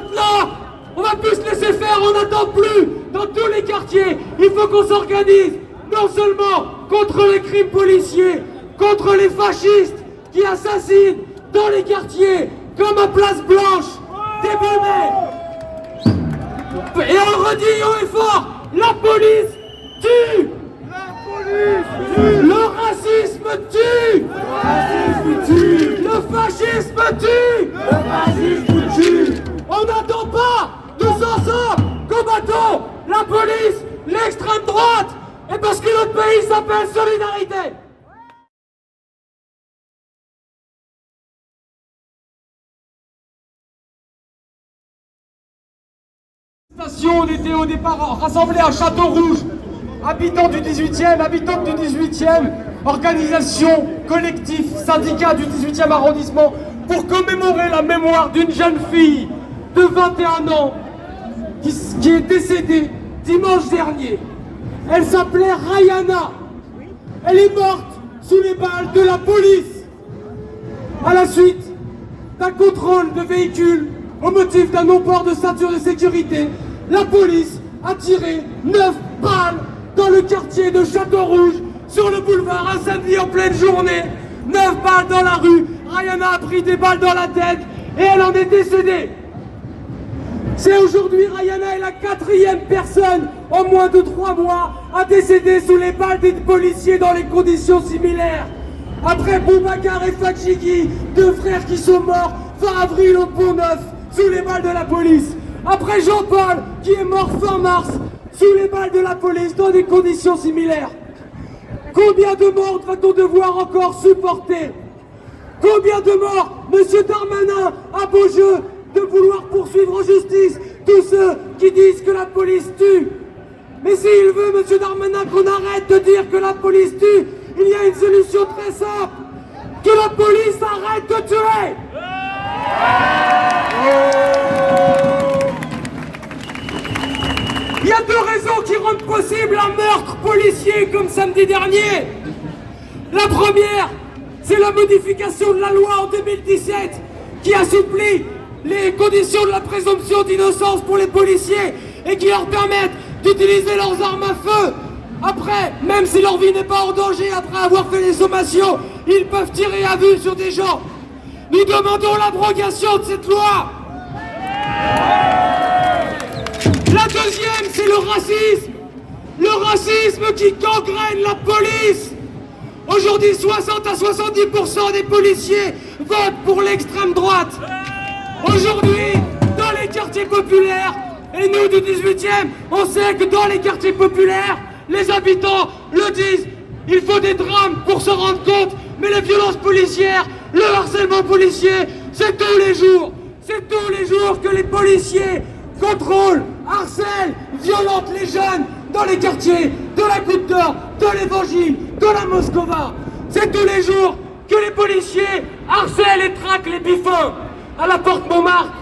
maintenant, on va plus se laisser faire, on n'attend plus. Dans tous les quartiers, il faut qu'on s'organise, non seulement contre les crimes policiers, contre les fascistes qui assassinent dans les quartiers, comme à Place Blanche, début mai. Et on redit haut et fort, la police tue. La police tue. Le racisme tue. Le racisme tue. Le fascisme tue. Le fascisme tue. On n'attend pas, tous ensemble, combattons la police, l'extrême droite, et parce que notre pays s'appelle Solidarité. On était au départ rassemblés à Château-Rouge, habitants du 18e, habitantes du 18e, organisation, collectif, syndicat du 18e arrondissement, pour commémorer la mémoire d'une jeune fille de 21 ans qui est décédée dimanche dernier. Elle s'appelait Rayana. Elle est morte sous les balles de la police à la suite d'un contrôle de véhicule au motif d'un non-port de ceinture de sécurité. La police a tiré 9 balles dans le quartier de Château-Rouge, sur le boulevard, un samedi en pleine journée. 9 balles dans la rue. Rayana a pris des balles dans la tête et elle en est décédée. C'est aujourd'hui, Rayana est la 4e personne en moins de 3 mois à décéder sous les balles des policiers dans les conditions similaires. Après Boubacar et Fadjigui, 2 frères qui sont morts fin avril au Pont-Neuf sous les balles de la police. Après Jean-Paul qui est mort fin mars sous les balles de la police dans des conditions similaires. Combien de morts va-t-on devoir encore supporter? Combien de morts Monsieur Darmanin a beau jeu de vouloir poursuivre en justice tous ceux qui disent que la police tue. Mais s'il veut, Monsieur Darmanin, qu'on arrête de dire que la police tue, il y a une solution très simple. Que la police arrête de tuer. Il y a 2 raisons qui rendent possible un meurtre policier comme samedi dernier. La première, c'est la modification de la loi en 2017 qui assouplit les conditions de la présomption d'innocence pour les policiers et qui leur permettent d'utiliser leurs armes à feu. Après, même si leur vie n'est pas en danger après avoir fait les sommations, ils peuvent tirer à vue sur des gens. Nous demandons l'abrogation de cette loi. La deuxième, c'est le racisme. Le racisme qui gangrène la police. Aujourd'hui, 60 à 70% des policiers votent pour l'extrême droite. Aujourd'hui, dans les quartiers populaires, et nous du 18e, on sait que dans les quartiers populaires, les habitants le disent, il faut des drames pour se rendre compte, mais les violences policières, le harcèlement policier, c'est tous les jours. C'est tous les jours que les policiers contrôlent, harcèlent, violentent les jeunes dans les quartiers de la Goutte d'Or, de l'Évangile, de la Moscova. C'est tous les jours que les policiers harcèlent et traquent les bifins à la porte Montmartre.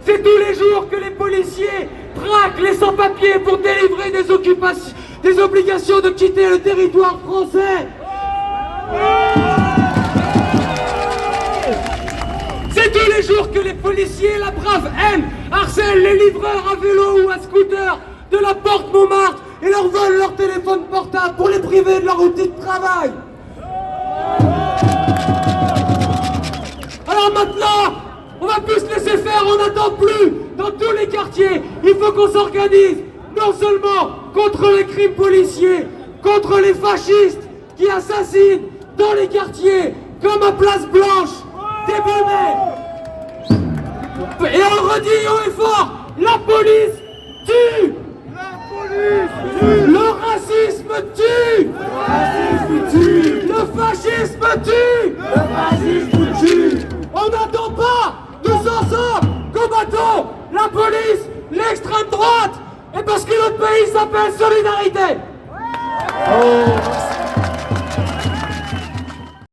C'est tous les jours que les policiers traquent les sans-papiers pour délivrer des obligations de quitter le territoire français. C'est tous les jours que les policiers, la brave M, harcèlent les livreurs à vélo ou à scooter de la porte Montmartre et leur volent leur téléphone portable pour les priver de leur outil de travail. Alors maintenant, on va plus se laisser faire, on n'attend plus. Dans tous les quartiers, il faut qu'on s'organise, non seulement contre les crimes policiers, contre les fascistes qui assassinent dans les quartiers, comme à Place Blanche, début mai. Et on redit haut et fort, la police tue. La police tue. Le racisme tue. Le racisme tue. Le fascisme tue. Le fascisme tue. On n'attend pas, tous ensemble, combattons la police, l'extrême droite, et parce que notre pays s'appelle Solidarité. Oh.